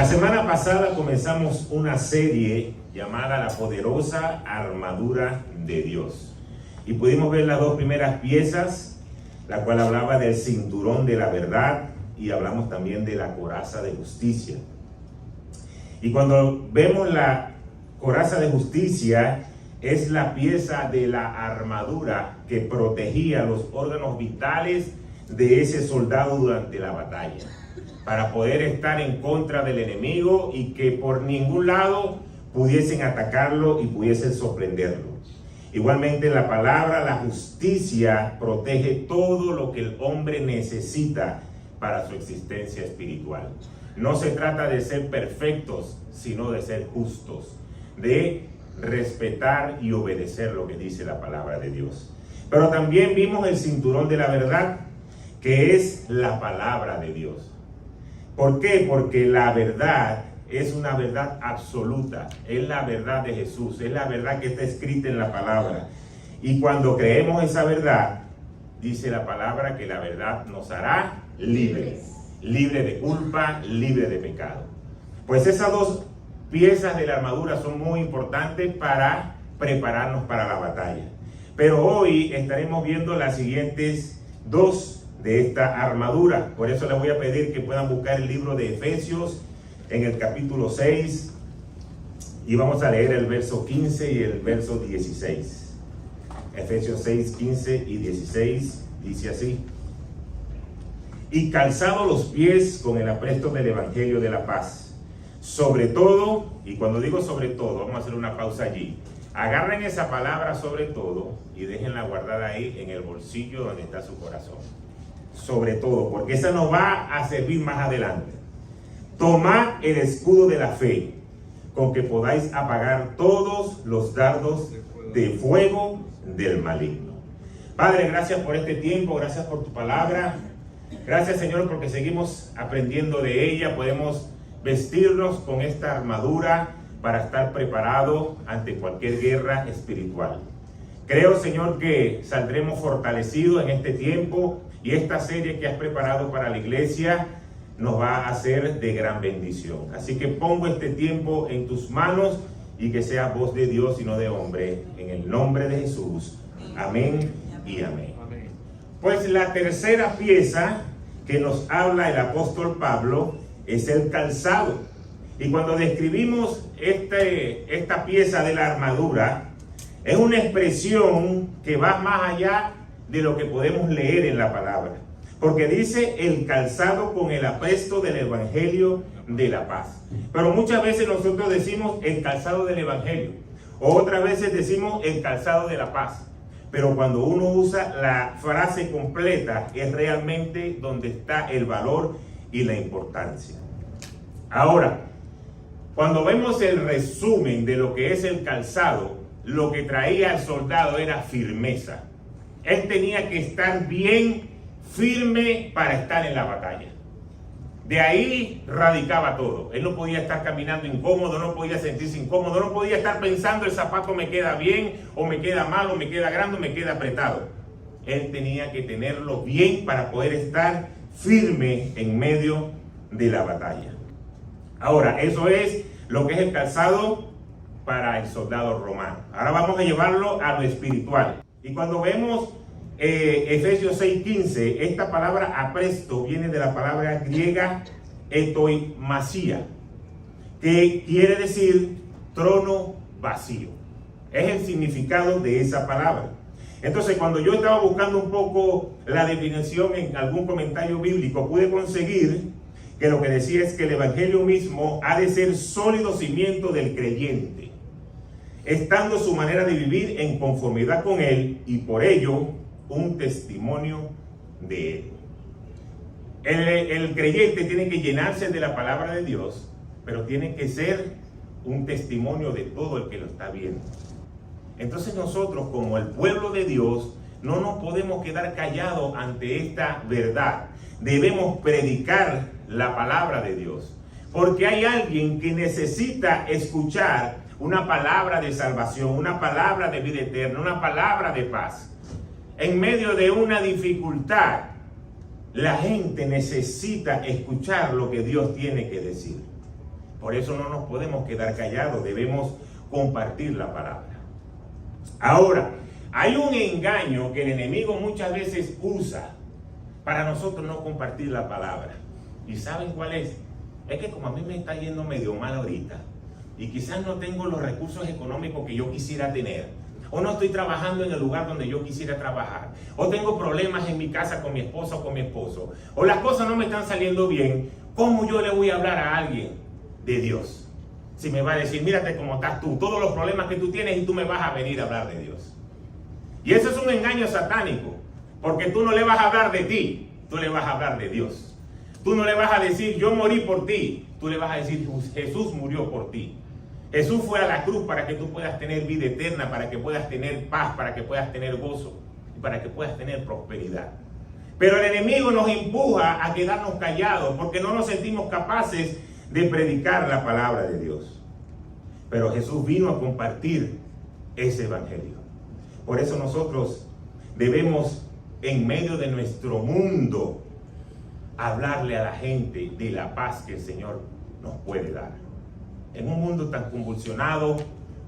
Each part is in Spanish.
La semana pasada comenzamos una serie llamada La Poderosa Armadura de Dios. Y pudimos ver las dos primeras piezas, la cual hablaba del cinturón de la verdad y hablamos también de la coraza de justicia. Y cuando vemos la coraza de justicia, es la pieza de la armadura que protegía los órganos vitales de ese soldado durante la batalla, para poder estar en contra del enemigo y que por ningún lado pudiesen atacarlo y pudiesen sorprenderlo. Igualmente la palabra, la justicia, protege todo lo que el hombre necesita para su existencia espiritual. No se trata de ser perfectos, sino de ser justos, de respetar y obedecer lo que dice la palabra de Dios. Pero también vimos el cinturón de la verdad, que es la palabra de Dios. ¿Por qué? Porque la verdad es una verdad absoluta, es la verdad de Jesús, es la verdad que está escrita en la palabra. Y cuando creemos esa verdad, dice la palabra que la verdad nos hará libres, libre de culpa, libre de pecado. Pues esas dos piezas de la armadura son muy importantes para prepararnos para la batalla. Pero hoy estaremos viendo las siguientes dos de esta armadura. Por eso les voy a pedir que puedan buscar el libro de Efesios en el capítulo 6 y vamos a leer el verso 15 y el verso 16. Efesios 6, 15 y 16 dice así: y calzado los pies con el apresto del evangelio de la paz, sobre todo, y cuando digo sobre todo, vamos a hacer una pausa allí. Agarren esa palabra sobre todo y déjenla guardada ahí en el bolsillo donde está su corazón. Sobre todo, porque esa nos va a servir más adelante. Tomad el escudo de la fe, con que podáis apagar todos los dardos de fuego del maligno. Padre, gracias por este tiempo, gracias por tu palabra. Gracias, Señor, porque seguimos aprendiendo de ella. Podemos vestirnos con esta armadura para estar preparados ante cualquier guerra espiritual. Creo, Señor, que saldremos fortalecidos en este tiempo y esta serie que has preparado para la iglesia nos va a ser de gran bendición. Así que pongo este tiempo en tus manos y que sea voz de Dios y no de hombre, en el nombre de Jesús. Amén y amén. Pues la tercera pieza que nos habla el apóstol Pablo es el calzado. Y cuando describimos esta pieza de la armadura, es una expresión que va más allá de lo que podemos leer en la palabra. Porque dice el calzado con el apresto del evangelio de la paz. Pero muchas veces nosotros decimos el calzado del evangelio. O otras veces decimos el calzado de la paz. Pero cuando uno usa la frase completa, es realmente donde está el valor y la importancia. Ahora, cuando vemos el resumen de lo que es el calzado, lo que traía al soldado era firmeza. Él tenía que estar bien firme para estar en la batalla. De ahí radicaba todo. Él no podía estar caminando incómodo, no podía sentirse incómodo, no podía estar pensando el zapato me queda bien, o me queda mal, o me queda grande, o me queda apretado. Él tenía que tenerlo bien para poder estar firme en medio de la batalla. Ahora, eso es lo que es el calzado para el soldado romano. Ahora vamos a llevarlo a lo espiritual. Y cuando vemos Efesios 6:15, esta palabra apresto viene de la palabra griega etoimasia, que quiere decir trono vacío. Es el significado de esa palabra. Entonces, cuando yo estaba buscando un poco la definición en algún comentario bíblico, pude conseguir que lo que decía es que el evangelio mismo ha de ser sólido cimiento del creyente, estando su manera de vivir en conformidad con él y por ello un testimonio de él. El creyente tiene que llenarse de la palabra de Dios, pero tiene que ser un testimonio de todo el que lo está viendo. Entonces nosotros, como el pueblo de Dios, no nos podemos quedar callados ante esta verdad. Debemos predicar la palabra de Dios, porque hay alguien que necesita escuchar una palabra de salvación, una palabra de vida eterna, una palabra de paz. En medio de una dificultad, la gente necesita escuchar lo que Dios tiene que decir. Por eso no nos podemos quedar callados, debemos compartir la palabra. Ahora, hay un engaño que el enemigo muchas veces usa para nosotros no compartir la palabra. ¿Y saben cuál es? Es que como a mí me está yendo medio mal ahorita, y quizás no tengo los recursos económicos que yo quisiera tener, o no estoy trabajando en el lugar donde yo quisiera trabajar, o tengo problemas en mi casa con mi esposa o con mi esposo, o las cosas no me están saliendo bien, ¿cómo yo le voy a hablar a alguien de Dios? Si me va a decir, mírate cómo estás tú, todos los problemas que tú tienes y tú me vas a venir a hablar de Dios. Y eso es un engaño satánico, porque tú no le vas a hablar de ti, tú le vas a hablar de Dios. Tú no le vas a decir, yo morí por ti, tú le vas a decir, Jesús murió por ti. Jesús fue a la cruz para que tú puedas tener vida eterna, para que puedas tener paz, para que puedas tener gozo, y para que puedas tener prosperidad. Pero el enemigo nos empuja a quedarnos callados, porque no nos sentimos capaces de predicar la palabra de Dios. Pero Jesús vino a compartir ese evangelio. Por eso nosotros debemos, en medio de nuestro mundo, hablarle a la gente de la paz que el Señor nos puede dar. En un mundo tan convulsionado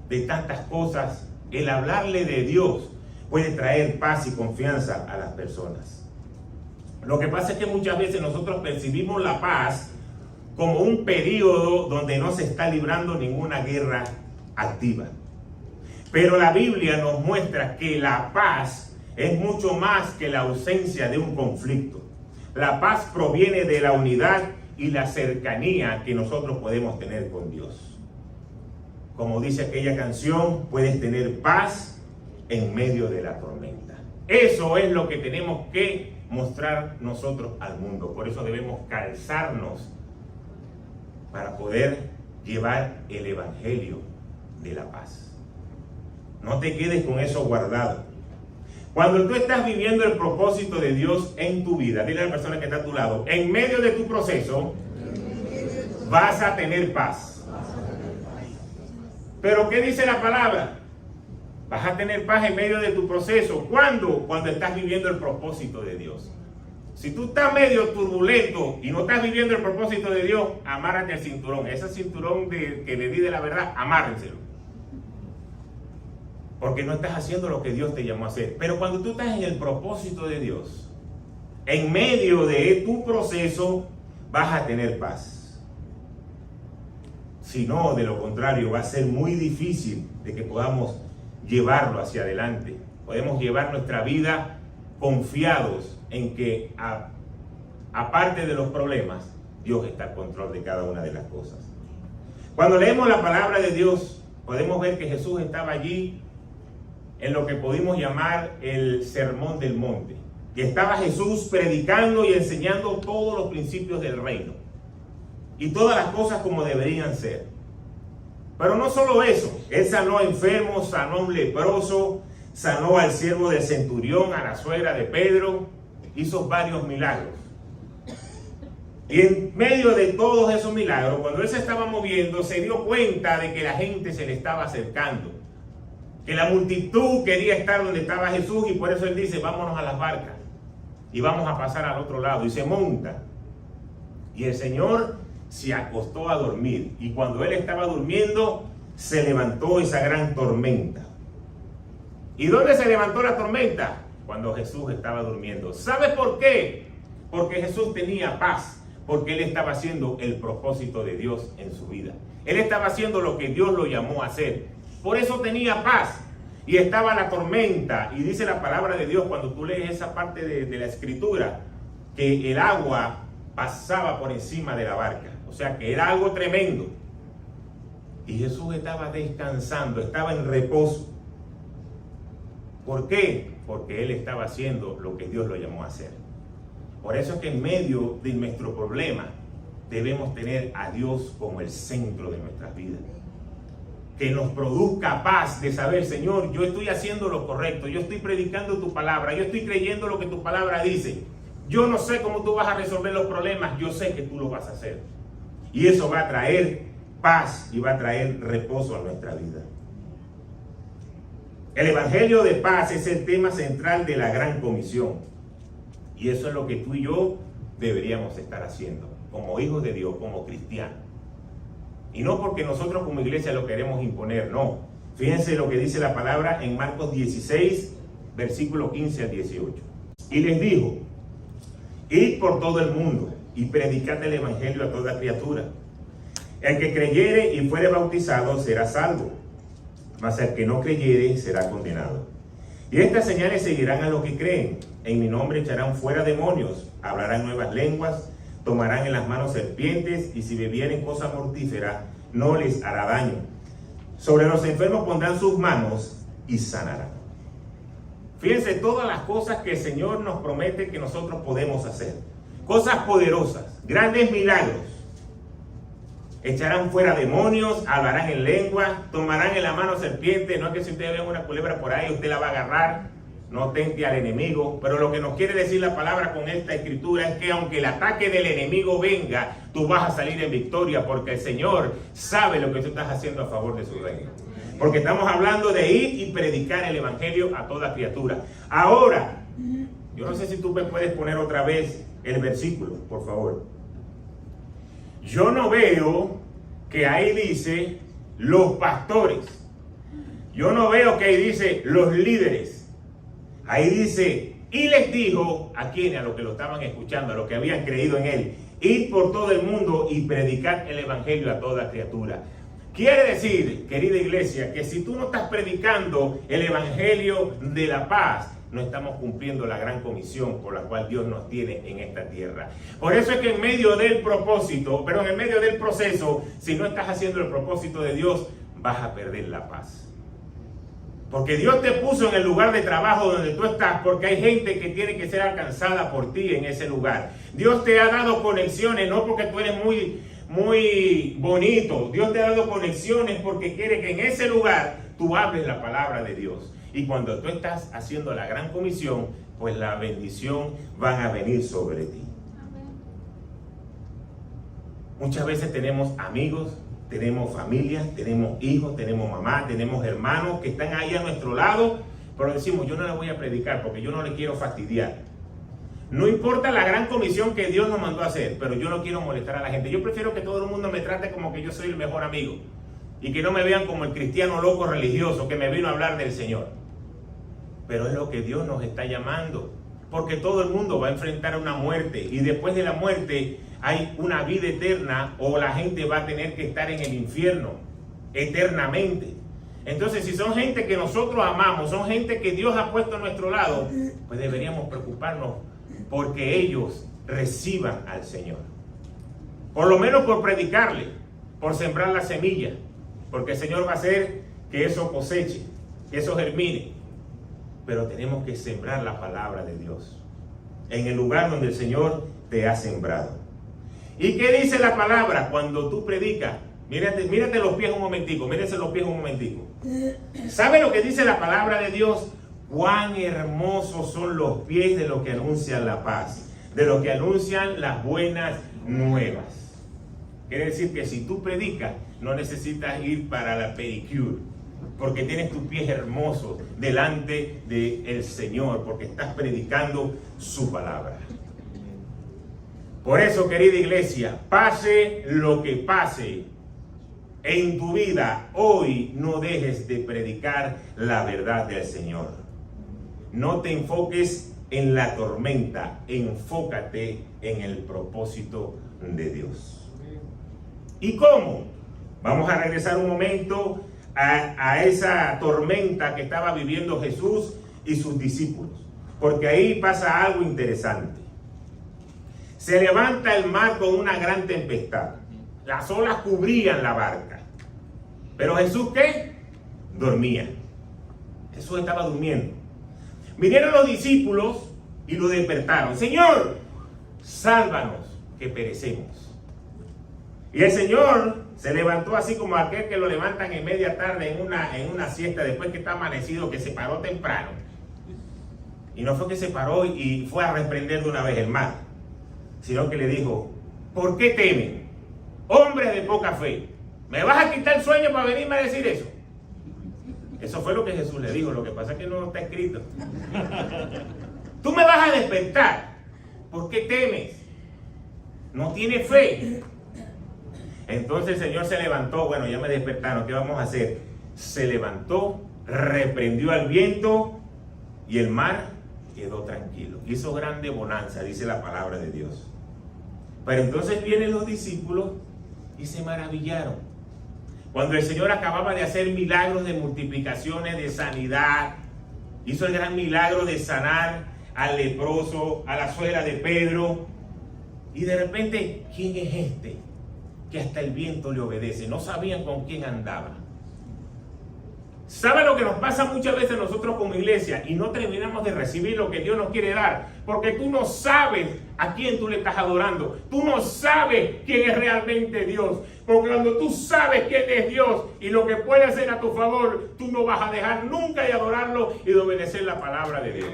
de tantas cosas, el hablarle de Dios puede traer paz y confianza a las personas. Lo que pasa es que muchas veces nosotros percibimos la paz como un periodo donde no se está librando ninguna guerra activa. Pero la Biblia nos muestra que la paz es mucho más que la ausencia de un conflicto. La paz proviene de la unidad y la cercanía que nosotros podemos tener con Dios. Como dice aquella canción, puedes tener paz en medio de la tormenta. Eso es lo que tenemos que mostrar nosotros al mundo. Por eso debemos calzarnos para poder llevar el evangelio de la paz. No te quedes con eso guardado. Cuando tú estás viviendo el propósito de Dios en tu vida, dile a la persona que está a tu lado, en medio de tu proceso vas a tener paz. Pero ¿qué dice la palabra? Vas a tener paz en medio de tu proceso. ¿Cuándo? Cuando estás viviendo el propósito de Dios. Si tú estás medio turbulento y no estás viviendo el propósito de Dios, amárrate al cinturón. Ese cinturón que le di de la verdad, amárrenselo. Porque no estás haciendo lo que Dios te llamó a hacer. Pero cuando tú estás en el propósito de Dios, en medio de tu proceso, vas a tener paz. Si no, de lo contrario, va a ser muy difícil de que podamos llevarlo hacia adelante. Podemos llevar nuestra vida confiados en que, aparte de los problemas, Dios está al control de cada una de las cosas. Cuando leemos la palabra de Dios, podemos ver que Jesús estaba allí en lo que pudimos llamar el Sermón del Monte. Y estaba Jesús predicando y enseñando todos los principios del reino. Y todas las cosas como deberían ser. Pero no solo eso. Él sanó a enfermos, sanó a un leproso, sanó al siervo del centurión, a la suegra de Pedro. Hizo varios milagros. Y en medio de todos esos milagros, cuando él se estaba moviendo, se dio cuenta de que la gente se le estaba acercando. Que la multitud quería estar donde estaba Jesús y por eso él dice, vámonos a las barcas y vamos a pasar al otro lado. Y se monta. Y el Señor se acostó a dormir. Y cuando él estaba durmiendo, se levantó esa gran tormenta. ¿Y dónde se levantó la tormenta? Cuando Jesús estaba durmiendo. ¿Sabe por qué? Porque Jesús tenía paz. Porque él estaba haciendo el propósito de Dios en su vida. Él estaba haciendo lo que Dios lo llamó a hacer. Por eso tenía paz. Y estaba la tormenta. Y dice la palabra de Dios cuando tú lees esa parte de la escritura, que el agua pasaba por encima de la barca. O sea que era algo tremendo. Y Jesús estaba descansando, estaba en reposo. ¿Por qué? Porque él estaba haciendo lo que Dios lo llamó a hacer. Por eso es que en medio de nuestro problema debemos tener a Dios como el centro de nuestras vidas. Que nos produzca paz de saber, Señor, yo estoy haciendo lo correcto, yo estoy predicando tu palabra, yo estoy creyendo lo que tu palabra dice. Yo no sé cómo tú vas a resolver los problemas, yo sé que tú lo vas a hacer. Y eso va a traer paz y va a traer reposo a nuestra vida. El Evangelio de paz es el tema central de la Gran Comisión. Y eso es lo que tú y yo deberíamos estar haciendo, como hijos de Dios, como cristianos. Y no porque nosotros como iglesia lo queremos imponer, no. Fíjense lo que dice la palabra en Marcos 16, versículo 15 al 18. Y les dijo, id por todo el mundo y predicad el evangelio a toda criatura. El que creyere y fuere bautizado será salvo, mas el que no creyere será condenado. Y estas señales seguirán a los que creen. En mi nombre echarán fuera demonios, hablarán nuevas lenguas, tomarán en las manos serpientes, y si bebieren cosa mortífera, no les hará daño. Sobre los enfermos pondrán sus manos y sanarán. Fíjense todas las cosas que el Señor nos promete que nosotros podemos hacer. Cosas poderosas, grandes milagros. Echarán fuera demonios, hablarán en lengua, tomarán en la mano serpiente. No es que si usted ve una culebra por ahí, usted la va a agarrar. No tente al enemigo. Pero lo que nos quiere decir la palabra con esta escritura es que aunque el ataque del enemigo venga, tú vas a salir en victoria, porque el Señor sabe lo que tú estás haciendo a favor de su reino. Porque estamos hablando de ir y predicar el evangelio a toda criatura. Ahora, yo no sé si tú me puedes poner otra vez el versículo, por favor. Yo no veo que ahí dice los pastores. Yo no veo que ahí dice los líderes. Ahí dice, y les dijo, ¿a quiénes? A los que lo estaban escuchando, a los que habían creído en él, id por todo el mundo y predicad el evangelio a toda criatura. Quiere decir, querida iglesia, que si tú no estás predicando el evangelio de la paz, no estamos cumpliendo la gran comisión por la cual Dios nos tiene en esta tierra. Por eso es que en medio del propósito, pero en medio del proceso, si no estás haciendo el propósito de Dios, vas a perder la paz. Porque Dios te puso en el lugar de trabajo donde tú estás, porque hay gente que tiene que ser alcanzada por ti en ese lugar. Dios te ha dado conexiones, no porque tú eres muy bonito. Dios te ha dado conexiones porque quiere que en ese lugar tú hables la palabra de Dios. Y cuando tú estás haciendo la gran comisión, pues la bendición van a venir sobre ti. Muchas veces tenemos amigos, tenemos familia, tenemos hijos, tenemos mamá, tenemos hermanos que están ahí a nuestro lado, pero decimos, yo no le voy a predicar porque yo no le quiero fastidiar. No importa la gran comisión que Dios nos mandó a hacer, pero yo no quiero molestar a la gente. Yo prefiero que todo el mundo me trate como que yo soy el mejor amigo y que no me vean como el cristiano loco religioso que me vino a hablar del Señor. Pero es lo que Dios nos está llamando, porque todo el mundo va a enfrentar una muerte y después de la muerte hay una vida eterna, o la gente va a tener que estar en el infierno eternamente. Entonces, si son gente que nosotros amamos, son gente que Dios ha puesto a nuestro lado, pues deberíamos preocuparnos porque ellos reciban al Señor. Por lo menos por predicarle, por sembrar la semilla, porque el Señor va a hacer que eso coseche, que eso germine. Pero tenemos que sembrar la palabra de Dios en el lugar donde el Señor te ha sembrado. ¿Y qué dice la palabra cuando tú predicas? Mírate los pies un momentico, mírense los pies un momentico. ¿Sabe lo que dice la palabra de Dios? Cuán hermosos son los pies de los que anuncian la paz, de los que anuncian las buenas nuevas. Quiere decir que si tú predicas, no necesitas ir para la pedicure, porque tienes tus pies hermosos delante del Señor, porque estás predicando su palabra. Por eso, querida iglesia, pase lo que pase en tu vida, hoy no dejes de predicar la verdad del Señor. No te enfoques en la tormenta, enfócate en el propósito de Dios. ¿Y cómo? Vamos a regresar un momento a esa tormenta que estaba viviendo Jesús y sus discípulos, porque ahí pasa algo interesante. Se levanta el mar con una gran tempestad. Las olas cubrían la barca. Pero Jesús, ¿qué? Dormía. Jesús estaba durmiendo. Vinieron los discípulos y lo despertaron. Señor, sálvanos, que perecemos. Y el Señor se levantó así como aquel que lo levantan en media tarde en una siesta después que está amanecido, que se paró temprano. Y no fue que se paró y fue a reprender de una vez el mar, sino que le dijo, ¿por qué temen? Hombres de poca fe, ¿me vas a quitar el sueño para venirme a decir eso? Eso fue lo que Jesús le dijo, lo que pasa es que no está escrito. Tú me vas a despertar, ¿por qué temes? No tienes fe. Entonces el Señor se levantó, bueno, ya me despertaron, ¿qué vamos a hacer? Se levantó, reprendió al viento y el mar quedó tranquilo. Hizo grande bonanza, dice la palabra de Dios. Pero entonces vienen los discípulos y se maravillaron. Cuando el Señor acababa de hacer milagros de multiplicaciones, de sanidad, hizo el gran milagro de sanar al leproso, a la suegra de Pedro, y de repente, ¿quién es este que hasta el viento le obedece? No sabían con quién andaba. ¿Sabe lo que nos pasa muchas veces nosotros como iglesia? Y no terminamos de recibir lo que Dios nos quiere dar, porque tú no sabes a quién tú le estás adorando. Tú no sabes quién es realmente Dios. Porque cuando tú sabes quién es Dios y lo que puede hacer a tu favor, tú no vas a dejar nunca de adorarlo y de obedecer la palabra de Dios.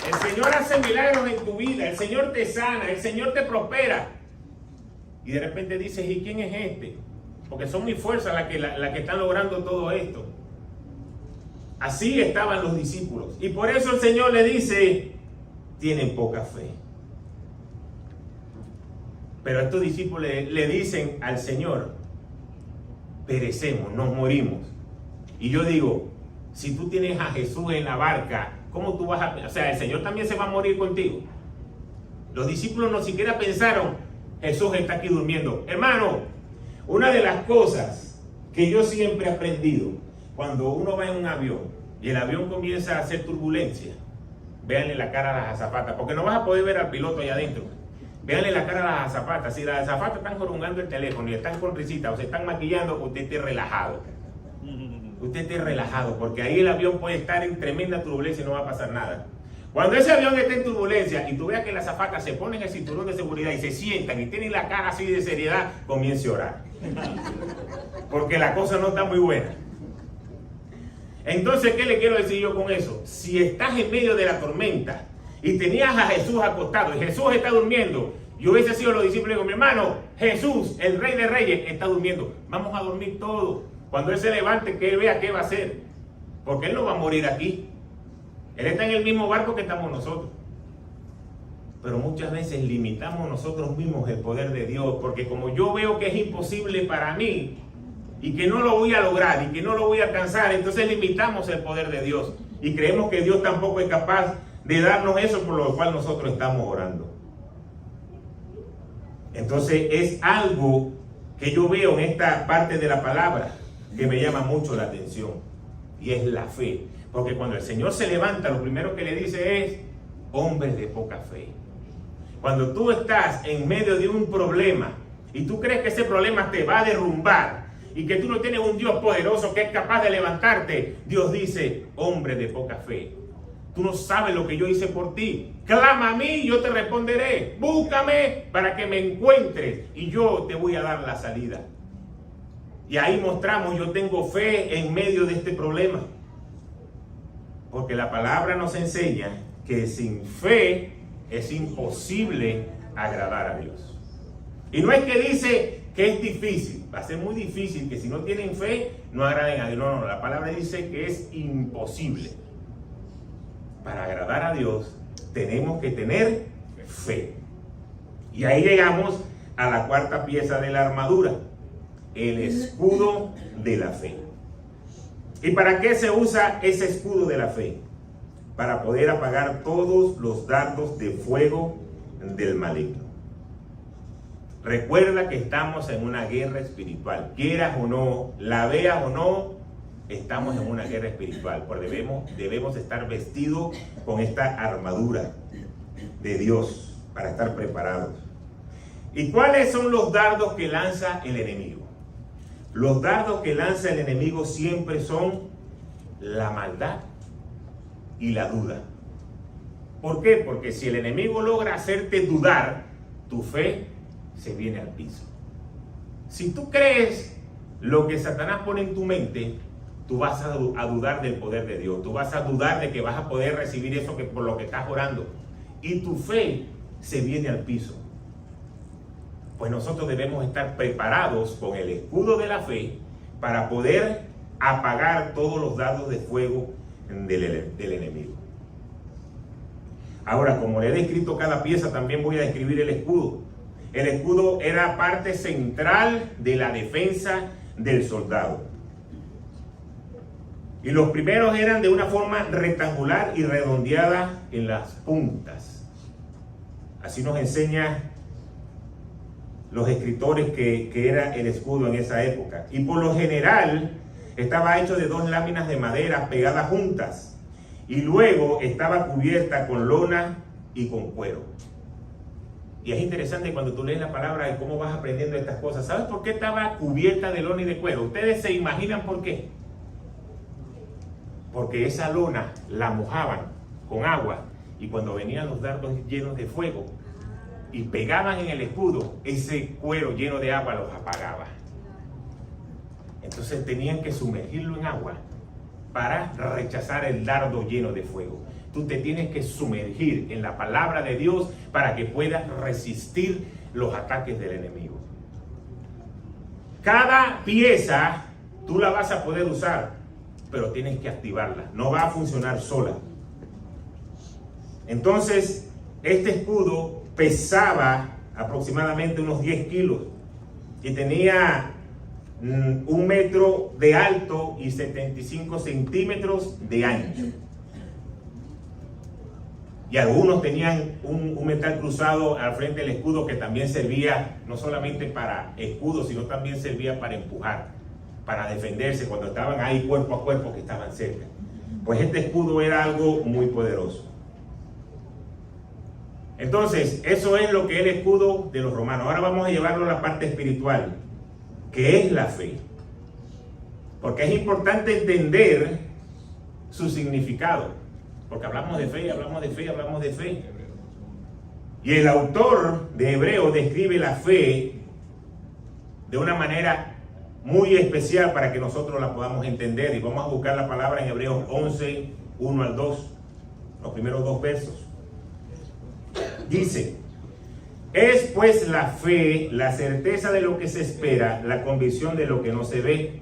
El Señor hace milagros en tu vida, el Señor te sana, el Señor te prospera. Y de repente dices, ¿y quién es este? Porque son mis fuerzas las que están logrando todo esto. Así estaban los discípulos. Y por eso el Señor le dice, tienen poca fe. Pero estos discípulos le dicen al Señor, perecemos, nos morimos. Y yo digo, si tú tienes a Jesús en la barca, ¿cómo tú vas a...? O sea, el Señor también se va a morir contigo. Los discípulos no siquiera pensaron, Jesús está aquí durmiendo. Hermano, una de las cosas que yo siempre he aprendido, cuando uno va en un avión y el avión comienza a hacer turbulencia, véanle la cara a las azafatas, porque no vas a poder ver al piloto allá adentro. Véanle la cara a las azafatas. Si las azafatas están jorungando el teléfono y están con risita o se están maquillando, usted esté relajado. Usted esté relajado, porque ahí el avión puede estar en tremenda turbulencia y no va a pasar nada. Cuando ese avión está en turbulencia y tú veas que las azafatas se ponen el cinturón de seguridad y se sientan y tienen la cara así de seriedad, comience a orar. Porque la cosa no está muy buena. Entonces, ¿qué le quiero decir yo con eso? Si estás en medio de la tormenta y tenías a Jesús acostado y Jesús está durmiendo, yo hubiese sido los discípulos y digo, mi hermano, Jesús, el Rey de Reyes, está durmiendo. Vamos a dormir todos. Cuando Él se levante, que Él vea qué va a hacer. Porque Él no va a morir aquí. Él está en el mismo barco que estamos nosotros. Pero muchas veces limitamos nosotros mismos el poder de Dios, porque como yo veo que es imposible para mí y que no lo voy a lograr y que no lo voy a alcanzar, entonces limitamos el poder de Dios y creemos que Dios tampoco es capaz de darnos eso por lo cual nosotros estamos orando. Entonces es algo que yo veo en esta parte de la palabra que me llama mucho la atención, y es la fe. Porque cuando el Señor se levanta, lo primero que le dice es, hombres de poca fe. Cuando tú estás en medio de un problema y tú crees que ese problema te va a derrumbar y que tú no tienes un Dios poderoso que es capaz de levantarte, Dios dice, hombre de poca fe. Tú no sabes lo que yo hice por ti. Clama a mí y yo te responderé. Búscame para que me encuentres y yo te voy a dar la salida. Y ahí mostramos, yo tengo fe en medio de este problema. Porque la palabra nos enseña que sin fe es imposible agradar a Dios. Y no es que dice que es difícil, va a ser muy difícil que si no tienen fe no agraden a Dios. No, la palabra dice que es imposible. Para agradar a Dios tenemos que tener fe. Y ahí llegamos a la cuarta pieza de la armadura, el escudo de la fe. ¿Y para qué se usa ese escudo de la fe? Para poder apagar todos los dardos de fuego del maligno. Recuerda que estamos en una guerra espiritual. Quieras o no, la veas o no, estamos en una guerra espiritual. Porque debemos estar vestidos con esta armadura de Dios para estar preparados. ¿Y cuáles son los dardos que lanza el enemigo? Los dardos que lanza el enemigo siempre son la maldad y la duda. ¿Por qué? Porque si el enemigo logra hacerte dudar, tu fe se viene al piso. Si tú crees lo que Satanás pone en tu mente, tú vas a dudar del poder de Dios. Tú vas a dudar de que vas a poder recibir eso por lo que estás orando. Y tu fe se viene al piso. Pues nosotros debemos estar preparados con el escudo de la fe para poder apagar todos los dardos de fuego del enemigo. Ahora, como le he descrito cada pieza, también voy a describir el escudo. El escudo era parte central de la defensa del soldado. Y los primeros eran de una forma rectangular y redondeada en las puntas. Así nos enseña los escritores que era el escudo en esa época. Y por lo general estaba hecho de 2 láminas de madera pegadas juntas. Y luego estaba cubierta con lona y con cuero. Y es interesante cuando tú lees la palabra y cómo vas aprendiendo estas cosas. ¿Sabes por qué estaba cubierta de lona y de cuero? ¿Ustedes se imaginan por qué? Porque esa lona la mojaban con agua y cuando venían los dardos llenos de fuego y pegaban en el escudo, ese cuero lleno de agua los apagaba. Entonces tenían que sumergirlo en agua para rechazar el dardo lleno de fuego. Tú te tienes que sumergir en la palabra de Dios para que puedas resistir los ataques del enemigo. Cada pieza tú la vas a poder usar, pero tienes que activarla. No va a funcionar sola. Entonces, este escudo pesaba aproximadamente unos 10 kilos y tenía 1 metro de alto y 75 centímetros de ancho. Y algunos tenían un metal cruzado al frente del escudo que también servía no solamente para escudo, sino también servía para empujar, para defenderse cuando estaban ahí cuerpo a cuerpo que estaban cerca. Pues este escudo era algo muy poderoso. Entonces, eso es lo que es el escudo de los romanos. Ahora vamos a llevarlo a la parte espiritual, que es la fe. Porque es importante entender su significado. Porque hablamos de fe, hablamos de fe, hablamos de fe. Y el autor de Hebreos describe la fe de una manera muy especial para que nosotros la podamos entender. Y vamos a buscar la palabra en Hebreos 11, 1 al 2, los primeros 2 versos. Dice: es pues la fe, la certeza de lo que se espera, la convicción de lo que no se ve,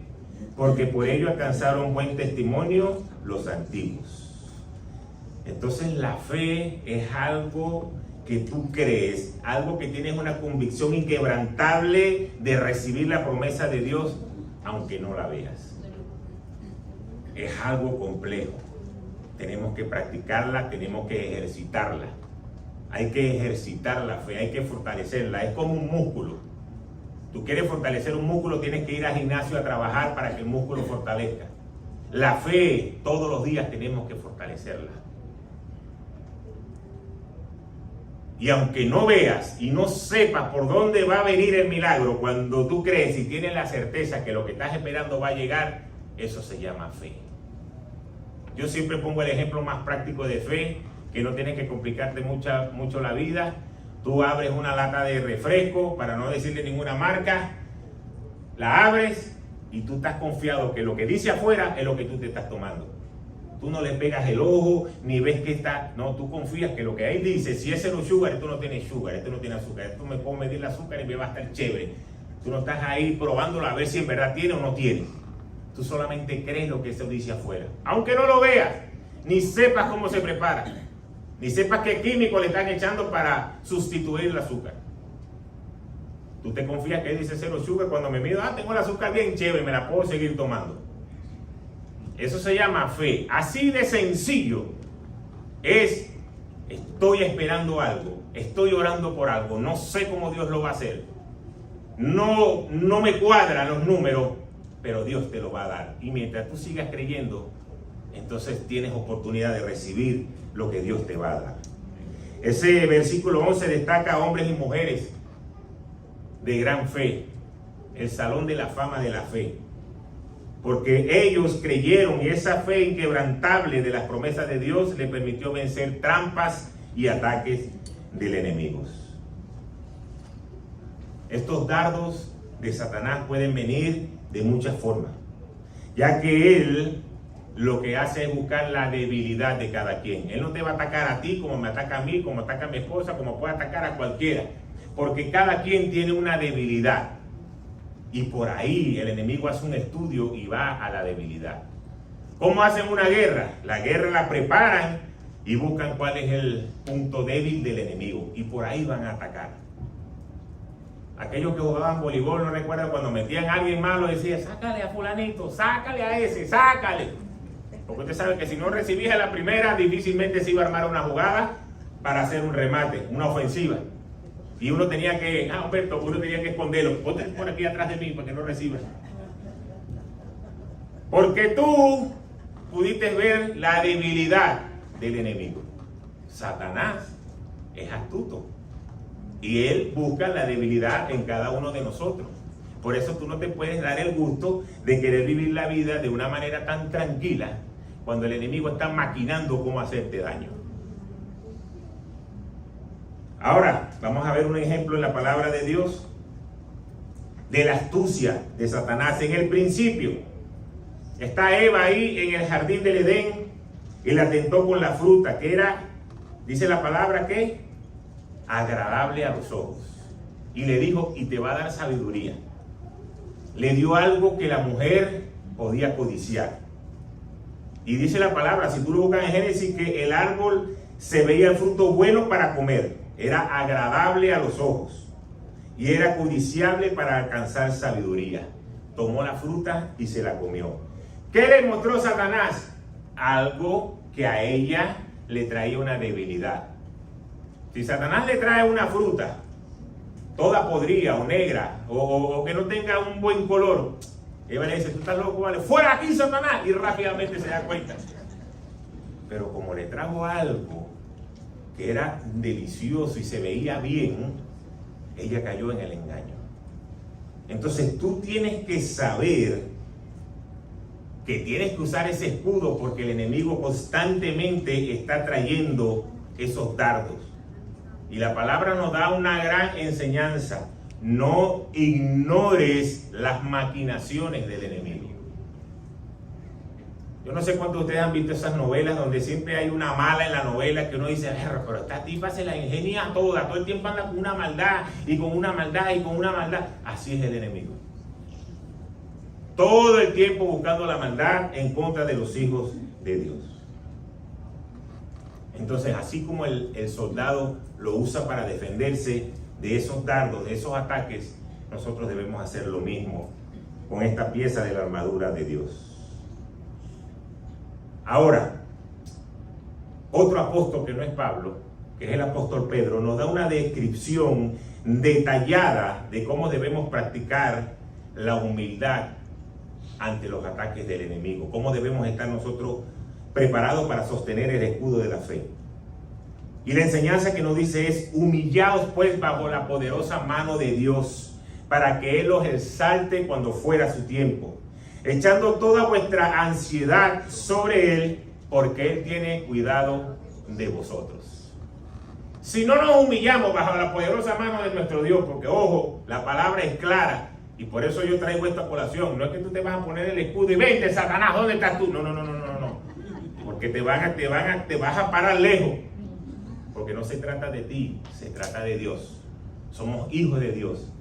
porque por ello alcanzaron buen testimonio los antiguos. Entonces la fe es algo que tú crees, algo que tienes una convicción inquebrantable de recibir la promesa de Dios, aunque no la veas. Es algo complejo. Tenemos que practicarla, tenemos que ejercitarla. Hay que ejercitar la fe, hay que fortalecerla. Es como un músculo. Tú quieres fortalecer un músculo, tienes que ir al gimnasio a trabajar para que el músculo fortalezca. La fe, todos los días tenemos que fortalecerla. Y aunque no veas y no sepas por dónde va a venir el milagro, cuando tú crees y tienes la certeza que lo que estás esperando va a llegar, eso se llama fe. Yo siempre pongo el ejemplo más práctico de fe, que no tienes que complicarte mucho la vida. Tú abres una lata de refresco, para no decirle ninguna marca, la abres y tú estás confiado que lo que dice afuera es lo que tú te estás tomando. Tú no le pegas el ojo, ni ves que está... No, tú confías que lo que ahí dice, si es cero sugar, esto no tiene sugar, esto no tiene azúcar, esto me puedo medir el azúcar y me va a estar chévere. Tú no estás ahí probándolo a ver si en verdad tiene o no tiene. Tú solamente crees lo que eso dice afuera. Aunque no lo veas, ni sepas cómo se prepara, ni sepas qué químico le están echando para sustituir el azúcar. Tú te confías que dice cero sugar, cuando me mido, tengo el azúcar bien chévere, me la puedo seguir tomando. Eso se llama fe. Así de sencillo es: estoy esperando algo, estoy orando por algo, no sé cómo Dios lo va a hacer, no me cuadran los números, pero Dios te lo va a dar. Y mientras tú sigas creyendo, entonces tienes oportunidad de recibir lo que Dios te va a dar. Ese versículo 11 destaca a hombres y mujeres de gran fe, el salón de la fama de la fe. Porque ellos creyeron y esa fe inquebrantable de las promesas de Dios le permitió vencer trampas y ataques del enemigo. Estos dardos de Satanás pueden venir de muchas formas, ya que él lo que hace es buscar la debilidad de cada quien. Él no te va a atacar a ti como me ataca a mí, como ataca a mi esposa, como puede atacar a cualquiera, porque cada quien tiene una debilidad. Y por ahí el enemigo hace un estudio y va a la debilidad. ¿Cómo hacen una guerra? La guerra la preparan y buscan cuál es el punto débil del enemigo y por ahí van a atacar. Aquellos que jugaban voleibol, no recuerdan cuando metían a alguien malo, decían, sácale a fulanito, sácale a ese, sácale. Porque usted sabe que si no recibías a la primera, difícilmente se iba a armar una jugada para hacer un remate, una ofensiva. Y uno tenía que, Humberto, uno tenía que esconderlo. Ponte por aquí atrás de mí para que no recibas. Porque tú pudiste ver la debilidad del enemigo. Satanás es astuto y él busca la debilidad en cada uno de nosotros. Por eso tú no te puedes dar el gusto de querer vivir la vida de una manera tan tranquila cuando el enemigo está maquinando cómo hacerte daño. Ahora vamos a ver un ejemplo en la palabra de Dios de la astucia de Satanás. En el principio está Eva ahí en el jardín del Edén y la tentó con la fruta que era, dice la palabra, que agradable a los ojos, y le dijo, y te va a dar sabiduría. Le dio algo que la mujer podía codiciar, y dice la palabra, si tú lo buscas en Génesis, que el árbol se veía el fruto bueno para comer, era agradable a los ojos y era codiciable para alcanzar sabiduría. Tomó la fruta y se la comió. ¿Qué le mostró Satanás? Algo que a ella le traía una debilidad. Si Satanás le trae una fruta toda podrida o negra o que no tenga un buen color, Eva le dice, tú estás loco, vale, fuera aquí, Satanás, y rápidamente se da cuenta. Pero como le trajo algo que era delicioso y se veía bien, ella cayó en el engaño. Entonces tú tienes que saber que tienes que usar ese escudo porque el enemigo constantemente está trayendo esos dardos. Y la palabra nos da una gran enseñanza. No ignores las maquinaciones del enemigo. Yo no sé cuántos de ustedes han visto esas novelas donde siempre hay una mala en la novela que uno dice, pero esta tipa se la ingenia toda, todo el tiempo anda con una maldad y con una maldad y con una maldad. Así es el enemigo. Todo el tiempo buscando la maldad en contra de los hijos de Dios. Entonces, así como el soldado lo usa para defenderse de esos dardos, de esos ataques, nosotros debemos hacer lo mismo con esta pieza de la armadura de Dios. Ahora, otro apóstol que no es Pablo, que es el apóstol Pedro, nos da una descripción detallada de cómo debemos practicar la humildad ante los ataques del enemigo, cómo debemos estar nosotros preparados para sostener el escudo de la fe. Y la enseñanza que nos dice es, humillaos pues bajo la poderosa mano de Dios, para que Él os exalte cuando fuera su tiempo, echando toda vuestra ansiedad sobre Él, porque Él tiene cuidado de vosotros. Si no nos humillamos bajo la poderosa mano de nuestro Dios, porque ojo, la palabra es clara, y por eso yo traigo esta colación, no es que tú te vas a poner el escudo y vente, Satanás, ¿dónde estás tú? No, porque te vas a parar lejos, porque no se trata de ti, se trata de Dios. Somos hijos de Dios.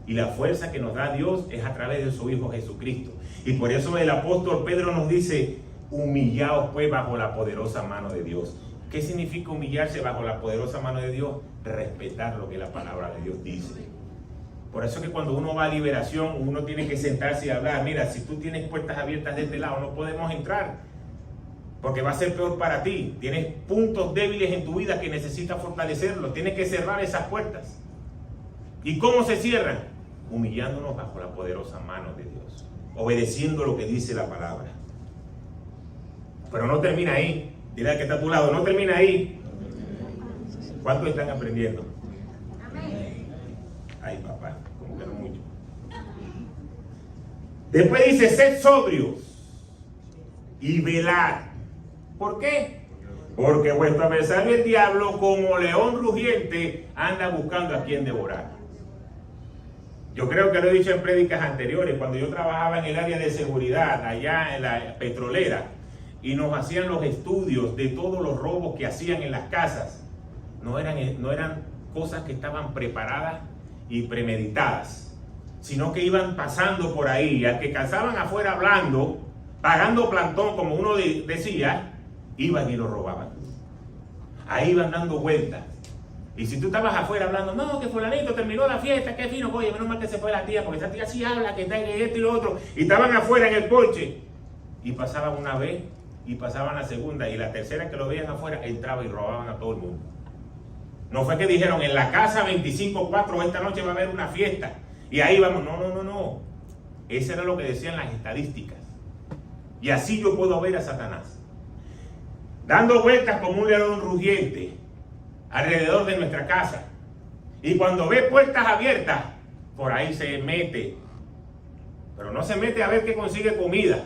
Y la fuerza que nos da Dios es a través de su Hijo Jesucristo. Y por eso el apóstol Pedro nos dice, humillaos pues bajo la poderosa mano de Dios. ¿Qué significa humillarse bajo la poderosa mano de Dios? Respetar lo que la palabra de Dios dice. Por eso que cuando uno va a liberación, uno tiene que sentarse y hablar. Mira, si tú tienes puertas abiertas de este lado, no podemos entrar, porque va a ser peor para ti. Tienes puntos débiles en tu vida que necesitas fortalecerlos. Tienes que cerrar esas puertas. ¿Y cómo se cierran? Humillándonos bajo la poderosa mano de Dios, obedeciendo lo que dice la palabra. Pero no termina ahí. Dile al que está a tu lado, no termina ahí. ¿Cuántos están aprendiendo? Ay, papá, como que no mucho. Después dice, sed sobrios y velad. ¿Por qué? Porque vuestro adversario el diablo, como león rugiente, anda buscando a quien devorar. Yo creo que lo he dicho en prédicas anteriores, cuando yo trabajaba en el área de seguridad, allá en la petrolera, y nos hacían los estudios de todos los robos que hacían en las casas. No eran cosas que estaban preparadas y premeditadas, sino que iban pasando por ahí, al que cazaban afuera hablando, pagando plantón, como uno decía, iban y lo robaban. ahí van dando vueltas. Y si tú estabas afuera hablando, no, que fulanito terminó la fiesta, qué fino, oye, menos mal que se fue la tía, porque esa tía sí habla, que está en esto y lo otro. Y estaban afuera en el porche. Y pasaban una vez, y pasaban la segunda, y la tercera que lo veían afuera, entraban y robaban a todo el mundo. No fue que dijeron, en la casa 25-4, esta noche va a haber una fiesta. Y ahí vamos, no. Eso era lo que decían las estadísticas. Y así yo puedo ver a Satanás dando vueltas como un león rugiente alrededor de nuestra casa. Y cuando ve puertas abiertas, por ahí se mete. Pero no se mete a ver que consigue comida.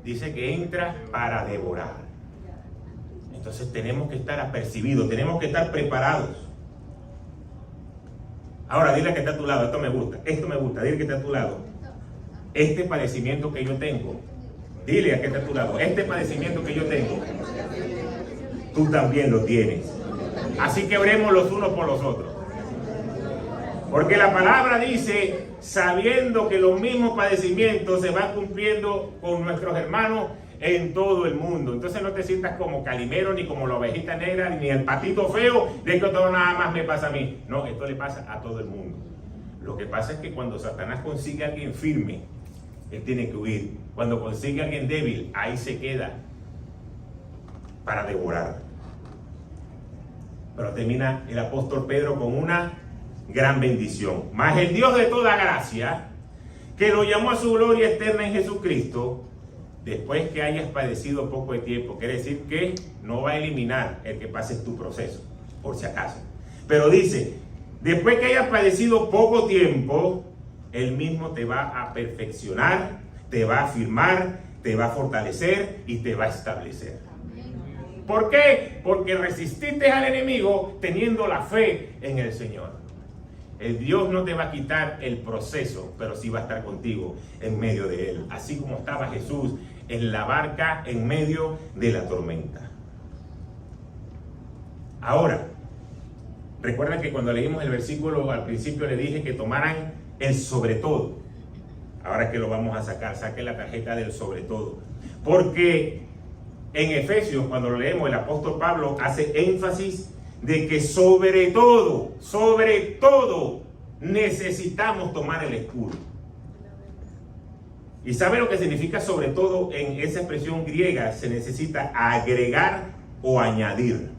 Dice que entra para devorar. Entonces tenemos que estar apercibidos, tenemos que estar preparados. Ahora dile que está a tu lado, esto me gusta, dile que está a tu lado. Este padecimiento que yo tengo, dile a que está a tu lado, este padecimiento que yo tengo, tú también lo tienes. Así que oremos los unos por los otros. Porque la palabra dice, sabiendo que los mismos padecimientos se van cumpliendo con nuestros hermanos en todo el mundo. Entonces no te sientas como Calimero, ni como la ovejita negra, ni el patito feo, de que todo nada más me pasa a mí. No, esto le pasa a todo el mundo. Lo que pasa es que cuando Satanás consigue a alguien firme, él tiene que huir. Cuando consigue a alguien débil, ahí se queda para devorar. Pero termina el apóstol Pedro con una gran bendición. Mas el Dios de toda gracia, que lo llamó a su gloria eterna en Jesucristo, después que hayas padecido poco de tiempo, quiere decir que no va a eliminar el que pases tu proceso, por si acaso. Pero dice, después que hayas padecido poco tiempo, Él mismo te va a perfeccionar, te va a afirmar, te va a fortalecer y te va a establecer. ¿Por qué? Porque resististe al enemigo teniendo la fe en el Señor. El Dios no te va a quitar el proceso, pero sí va a estar contigo en medio de él. Así como estaba Jesús en la barca en medio de la tormenta. Ahora, recuerden que cuando leímos el versículo al principio le dije que tomaran el sobre todo. Ahora que lo vamos a sacar, saquen la tarjeta del sobre todo. Porque en Efesios, cuando lo leemos, el apóstol Pablo hace énfasis de que sobre todo, necesitamos tomar el escudo. ¿Y sabe lo que significa sobre todo? En esa expresión griega se necesita agregar o añadir.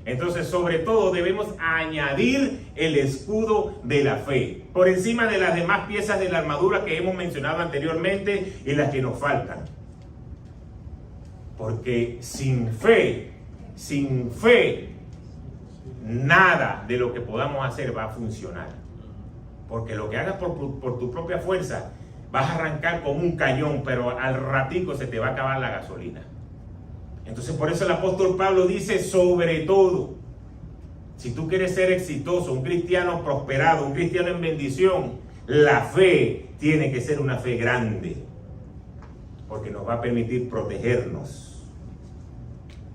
Entonces, sobre todo debemos añadir el escudo de la fe, por encima de las demás piezas de la armadura que hemos mencionado anteriormente y las que nos faltan. Porque sin fe, nada de lo que podamos hacer va a funcionar. Porque lo que hagas por tu propia fuerza, vas a arrancar como un cañón, pero al ratico se te va a acabar la gasolina. Entonces por eso el apóstol Pablo dice, sobre todo, si tú quieres ser exitoso, un cristiano prosperado, un cristiano en bendición, la fe tiene que ser una fe grande, porque nos va a permitir protegernos.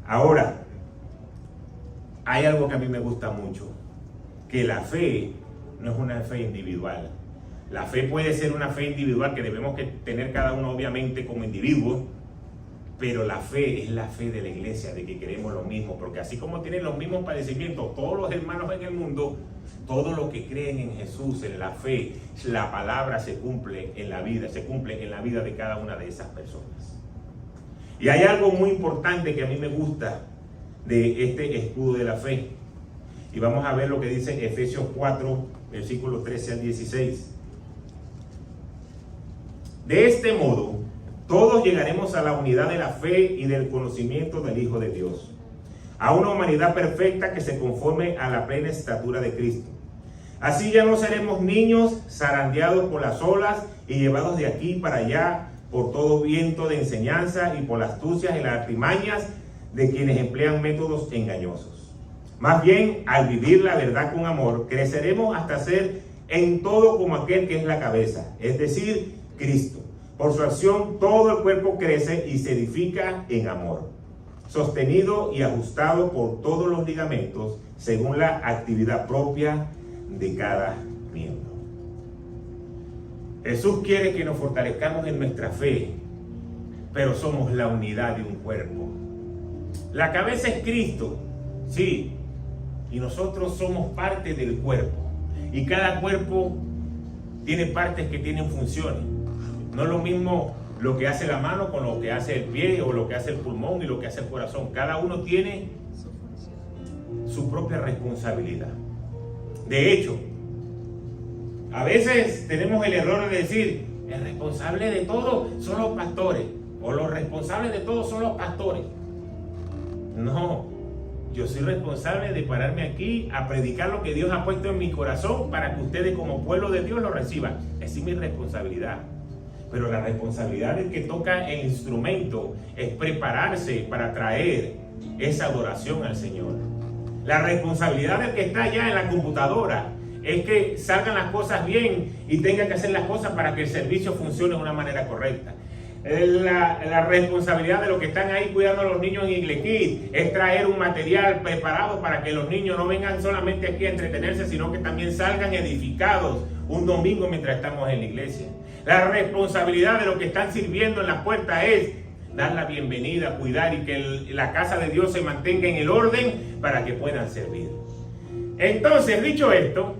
Ahora, hay algo que a mí me gusta mucho, que la fe no es una fe individual. La fe puede ser una fe individual que debemos que tener cada uno obviamente como individuo, pero la fe es la fe de la iglesia, de que queremos lo mismo, porque así como tienen los mismos padecimientos todos los hermanos en el mundo, todos los que creen en Jesús, en la fe, la palabra se cumple en la vida de cada una de esas personas. Y hay algo muy importante que a mí me gusta de este escudo de la fe. Y vamos a ver lo que dice Efesios 4, versículos 13 al 16. De este modo, todos llegaremos a la unidad de la fe y del conocimiento del Hijo de Dios, a una humanidad perfecta que se conforme a la plena estatura de Cristo. Así ya no seremos niños zarandeados por las olas y llevados de aquí para allá por todo viento de enseñanza y por las astucias y las artimañas de quienes emplean métodos engañosos. Más bien, al vivir la verdad con amor, creceremos hasta ser en todo como aquel que es la cabeza, es decir, Cristo. Por su acción, todo el cuerpo crece y se edifica en amor, sostenido y ajustado por todos los ligamentos, según la actividad propia de cada miembro. Jesús quiere que nos fortalezcamos en nuestra fe, pero somos la unidad de un cuerpo. La cabeza es Cristo, Sí, y nosotros somos parte del cuerpo. Y cada cuerpo tiene partes que tienen funciones. No es lo mismo lo que hace la mano con lo que hace el pie, o lo que hace el pulmón y lo que hace el corazón. Cada uno tiene su propia responsabilidad. De hecho, a veces tenemos el error de decir, el responsable de todo son los pastores, o los responsables de todo son los pastores. No, yo soy responsable de pararme aquí a predicar lo que Dios ha puesto en mi corazón para que ustedes como pueblo de Dios lo reciban. Esa es mi responsabilidad. Pero la responsabilidad del que toca el instrumento es prepararse para traer esa adoración al Señor. La responsabilidad del que está allá en la computadora es que salgan las cosas bien y tenga que hacer las cosas para que el servicio funcione de una manera correcta. La responsabilidad de los que están ahí cuidando a los niños en Iglequí es traer un material preparado para que los niños no vengan solamente aquí a entretenerse, sino que también salgan edificados un domingo mientras estamos en la iglesia. La responsabilidad de los que están sirviendo en la puerta es dar la bienvenida, cuidar y que la casa de Dios se mantenga en el orden para que puedan servir. Entonces, dicho esto,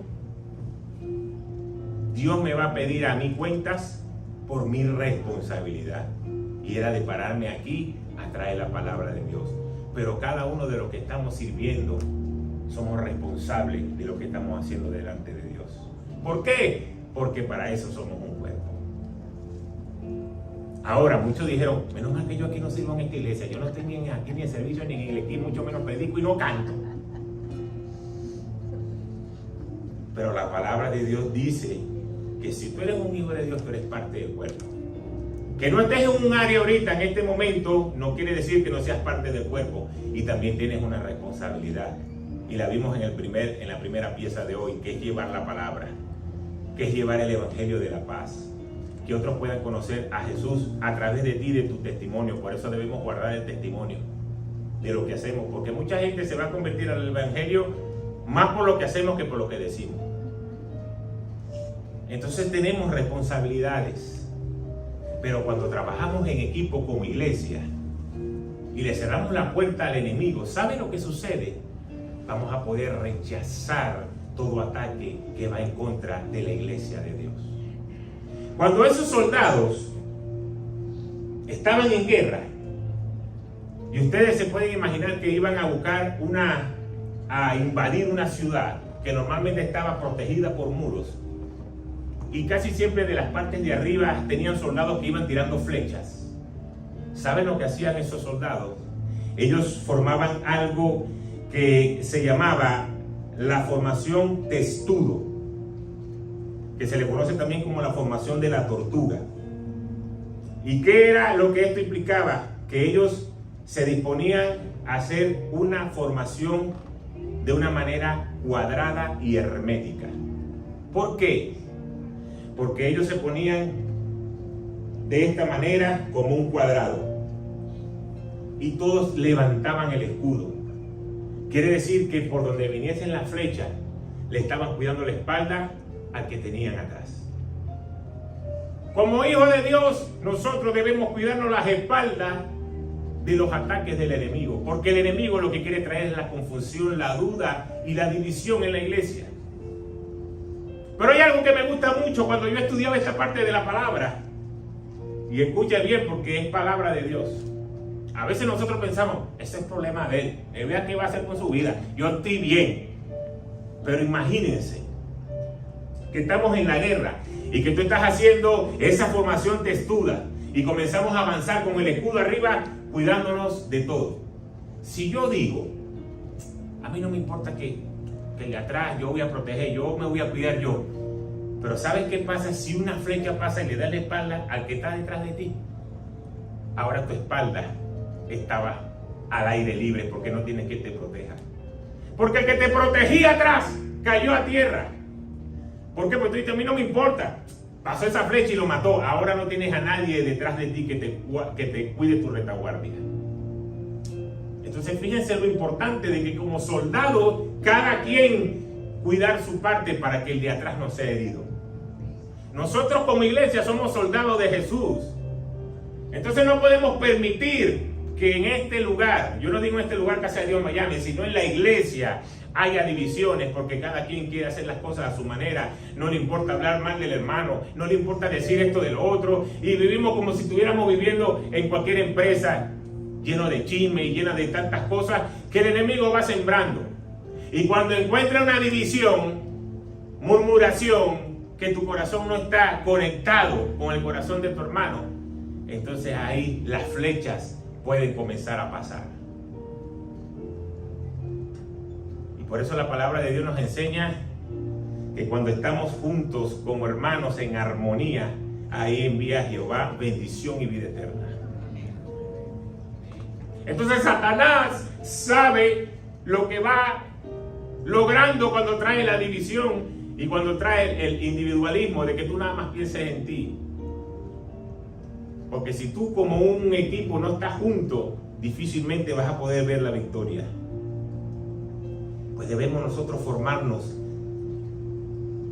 Dios me va a pedir a mí cuentas por mi responsabilidad, y era de pararme aquí a traer la palabra de Dios. Pero cada uno de los que estamos sirviendo somos responsables de lo que estamos haciendo delante de Dios. ¿Por qué? Porque para eso somos un cuerpo. Ahora, muchos dijeron, menos mal que yo aquí no sirvo en esta iglesia, yo no estoy ni aquí ni en servicio ni en iglesia, mucho menos predico y no canto. Pero la palabra de Dios dice que si tú eres un hijo de Dios, tú eres parte del cuerpo. Que no estés en un área ahorita, en este momento, no quiere decir que no seas parte del cuerpo. Y también tienes una responsabilidad. Y la vimos en la primera pieza de hoy, que es llevar la palabra, que es llevar el evangelio de la paz. Que otros puedan conocer a Jesús a través de ti, de tu testimonio. Por eso debemos guardar el testimonio de lo que hacemos. Porque mucha gente se va a convertir al evangelio más por lo que hacemos que por lo que decimos. Entonces tenemos responsabilidades, pero cuando trabajamos en equipo como iglesia y le cerramos la puerta al enemigo, ¿sabe lo que sucede? Vamos a poder rechazar todo ataque que va en contra de la iglesia de Dios. Cuando esos soldados estaban en guerra, y ustedes se pueden imaginar que iban a buscar a invadir una ciudad que normalmente estaba protegida por muros, y casi siempre de las partes de arriba tenían soldados que iban tirando flechas. ¿Saben lo que hacían esos soldados? Ellos formaban algo que se llamaba la formación testudo, que se le conoce también como la formación de la tortuga. ¿Y qué era lo que esto implicaba? Que ellos se disponían a hacer una formación de una manera cuadrada y hermética. ¿Por qué? Porque ellos se ponían de esta manera como un cuadrado y todos levantaban el escudo. Quiere decir que por donde viniesen las flechas le estaban cuidando la espalda al que tenían atrás. Como hijos de Dios, nosotros debemos cuidarnos las espaldas de los ataques del enemigo, porque el enemigo lo que quiere traer es la confusión, la duda y la división en la iglesia. Pero hay algo que me gusta mucho cuando yo estudiaba esta parte de la palabra. Y escucha bien porque es palabra de Dios. A veces nosotros pensamos, ese es el problema de él. Él vea qué va a hacer con su vida. Yo estoy bien. Pero imagínense que estamos en la guerra y que tú estás haciendo esa formación testuda y comenzamos a avanzar con el escudo arriba, cuidándonos de todo. Si yo digo, a mí no me importa que de atrás yo voy a proteger, yo me voy a cuidar yo. Pero ¿sabes qué pasa si una flecha pasa y le da la espalda al que está detrás de ti? Ahora tu espalda estaba al aire libre porque no tienes que te proteja. Porque el que te protegía atrás cayó a tierra. ¿Por qué? Porque tú dices, a mí no me importa. Pasó esa flecha y lo mató. Ahora no tienes a nadie detrás de ti que te cuide tu retaguardia. Entonces fíjense lo importante de que como soldado, cada quien cuidar su parte para que el de atrás no sea herido. Nosotros como iglesia somos soldados de Jesús. Entonces no podemos permitir que en este lugar, yo no digo en este lugar Casa de Dios Miami, sino en la iglesia, haya divisiones porque cada quien quiere hacer las cosas a su manera. No le importa hablar mal del hermano, no le importa decir esto del otro, y vivimos como si estuviéramos viviendo en cualquier empresa lleno de chisme y llena de tantas cosas que el enemigo va sembrando. Y cuando encuentra una división, murmuración, que tu corazón no está conectado con el corazón de tu hermano, entonces ahí las flechas pueden comenzar a pasar. Y por eso la palabra de Dios nos enseña que cuando estamos juntos como hermanos en armonía, ahí envía Jehová bendición y vida eterna. Entonces Satanás sabe lo que va logrando cuando trae la división y cuando trae el individualismo de que tú nada más pienses en ti. Porque si tú como un equipo no estás junto, difícilmente vas a poder ver la victoria. Pues debemos nosotros formarnos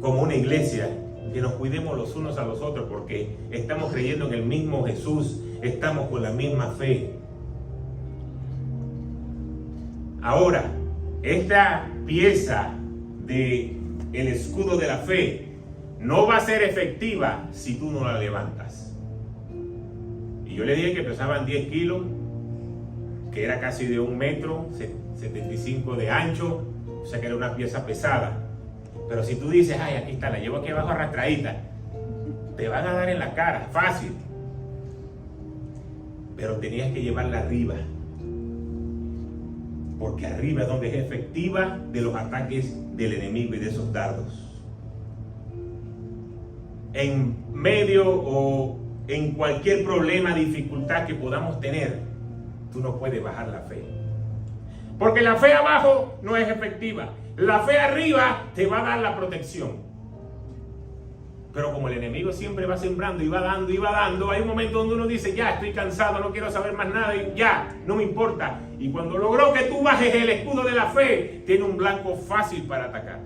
como una iglesia, que nos cuidemos los unos a los otros, porque estamos creyendo en el mismo Jesús, estamos con la misma fe. Ahora, esta pieza del escudo de la fe no va a ser efectiva si tú no la levantas. Y yo le dije que pesaban 10 kilos, que era casi de 1 metro, 75 de ancho, o sea que era una pieza pesada. Pero si tú dices, ay, aquí está, la llevo aquí abajo arrastradita, te van a dar en la cara, fácil. Pero tenías que llevarla arriba, porque arriba es donde es efectiva de los ataques del enemigo y de esos dardos. En medio o en cualquier problema, dificultad que podamos tener, tú no puedes bajar la fe. Porque la fe abajo no es efectiva. La fe arriba te va a dar la protección. Pero como el enemigo siempre va sembrando y va dando, hay un momento donde uno dice, ya estoy cansado, no quiero saber más nada y ya, no me importa. Y cuando logró que tú bajes el escudo de la fe, tiene un blanco fácil para atacar.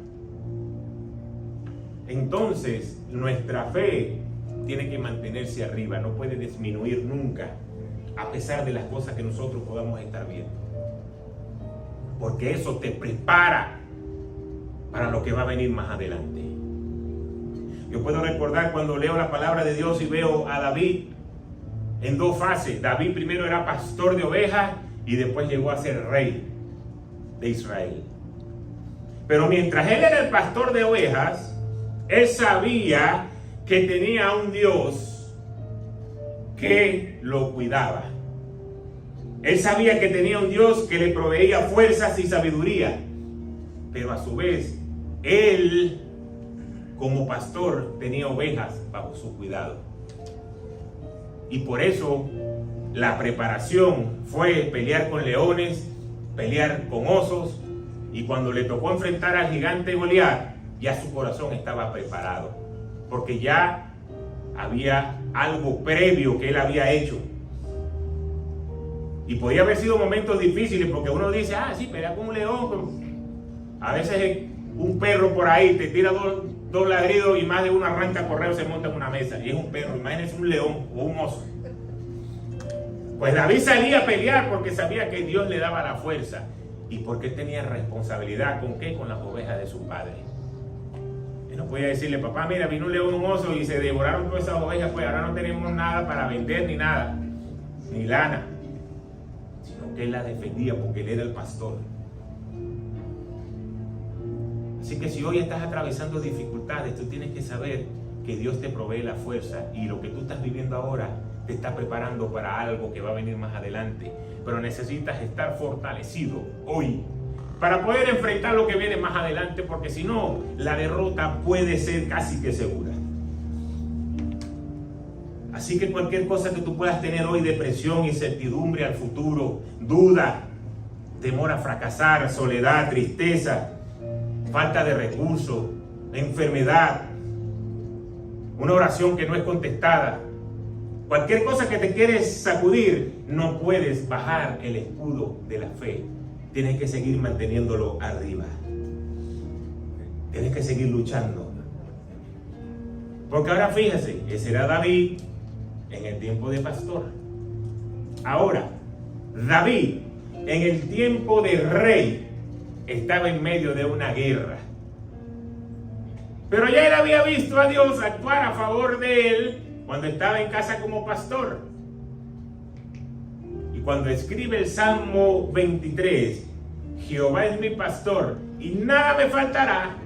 Entonces, nuestra fe tiene que mantenerse arriba, no puede disminuir nunca, a pesar de las cosas que nosotros podamos estar viendo. Porque eso te prepara para lo que va a venir más adelante. Yo puedo recordar cuando leo la palabra de Dios y veo a David en 2 fases. David primero era pastor de ovejas y después llegó a ser rey de Israel. Pero mientras él era el pastor de ovejas, él sabía que tenía un Dios que lo cuidaba. Él sabía que tenía un Dios que le proveía fuerzas y sabiduría. Pero a su vez, él como pastor tenía ovejas bajo su cuidado. Y por eso la preparación fue pelear con leones, pelear con osos. Y cuando le tocó enfrentar al gigante Goliat, ya su corazón estaba preparado. Porque ya había algo previo que él había hecho. Y podía haber sido momentos difíciles porque uno dice, sí, pelea con un león. A veces un perro por ahí te tira dos ladridos y más de uno arranca a correr o se monta en una mesa. Y es un perro, imagínense un león o un oso. Pues David salía a pelear porque sabía que Dios le daba la fuerza. Y porque tenía responsabilidad. ¿Con qué? Con las ovejas de su padre. Él no podía decirle, papá, mira, vino un león, un oso y se devoraron todas esas ovejas, pues ahora no tenemos nada para vender ni nada, ni lana. Sino que él la defendía porque él era el pastor. Así que si hoy estás atravesando dificultades, tú tienes que saber que Dios te provee la fuerza y lo que tú estás viviendo ahora te está preparando para algo que va a venir más adelante. Pero necesitas estar fortalecido hoy para poder enfrentar lo que viene más adelante, porque si no, la derrota puede ser casi que segura. Así que cualquier cosa que tú puedas tener hoy, depresión, incertidumbre al futuro, duda, temor a fracasar, soledad, tristeza, falta de recursos, enfermedad, una oración que no es contestada, cualquier cosa que te quieres sacudir, no puedes bajar el escudo de la fe. Tienes que seguir manteniéndolo arriba. Tienes que seguir luchando. Porque ahora fíjese, ese era David en el tiempo de pastor. Ahora, David, en el tiempo de rey, estaba en medio de una guerra. Pero ya él había visto a Dios actuar a favor de él cuando estaba en casa como pastor. Y cuando escribe el Salmo 23, Jehová es mi pastor y nada me faltará,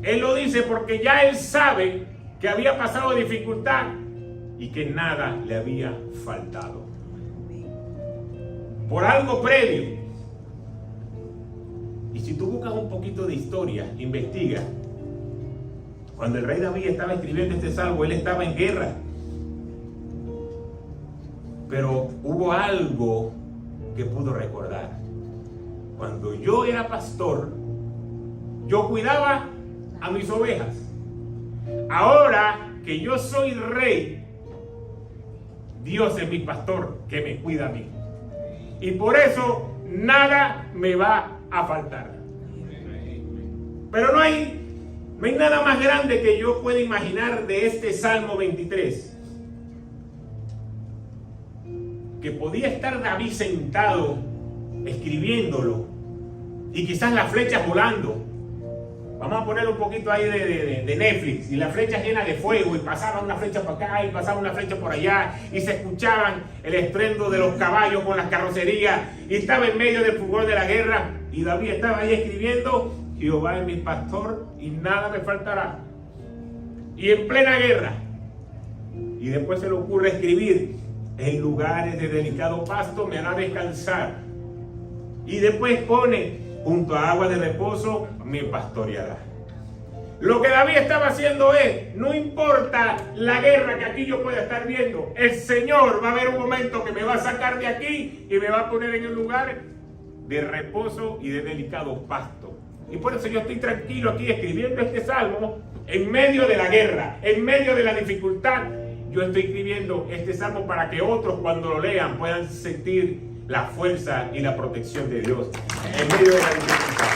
él lo dice porque ya él sabe que había pasado dificultad y que nada le había faltado. Por algo previo. Y si tú buscas un poquito de historia, investiga. Cuando el rey David estaba escribiendo este salmo, él estaba en guerra. Pero hubo algo que pudo recordar. Cuando yo era pastor, yo cuidaba a mis ovejas. Ahora que yo soy rey, Dios es mi pastor que me cuida a mí. Y por eso nada me va a faltar. Pero no hay nada más grande que yo pueda imaginar de este Salmo 23. Que podía estar David sentado escribiéndolo y quizás las flechas volando. Vamos a poner un poquito ahí de Netflix y las flechas llenas de fuego y pasaba una flecha por acá y pasaba una flecha por allá y se escuchaban el estruendo de los caballos con las carrocerías y estaba en medio del fulgor de la guerra y David estaba ahí escribiendo: Jehová es mi pastor y nada me faltará. Y en plena guerra. Y después se le ocurre escribir: en lugares de delicado pasto me hará descansar. Y después pone: junto a agua de reposo me pastoreará. Lo que David estaba haciendo es: no importa la guerra que aquí yo pueda estar viendo, el Señor va a haber un momento que me va a sacar de aquí y me va a poner en un lugar de reposo y de delicado pasto. Y por eso yo estoy tranquilo aquí escribiendo este salmo en medio de la guerra, en medio de la dificultad. Yo estoy escribiendo este salmo para que otros, cuando lo lean, puedan sentir la fuerza y la protección de Dios en medio de la dificultad.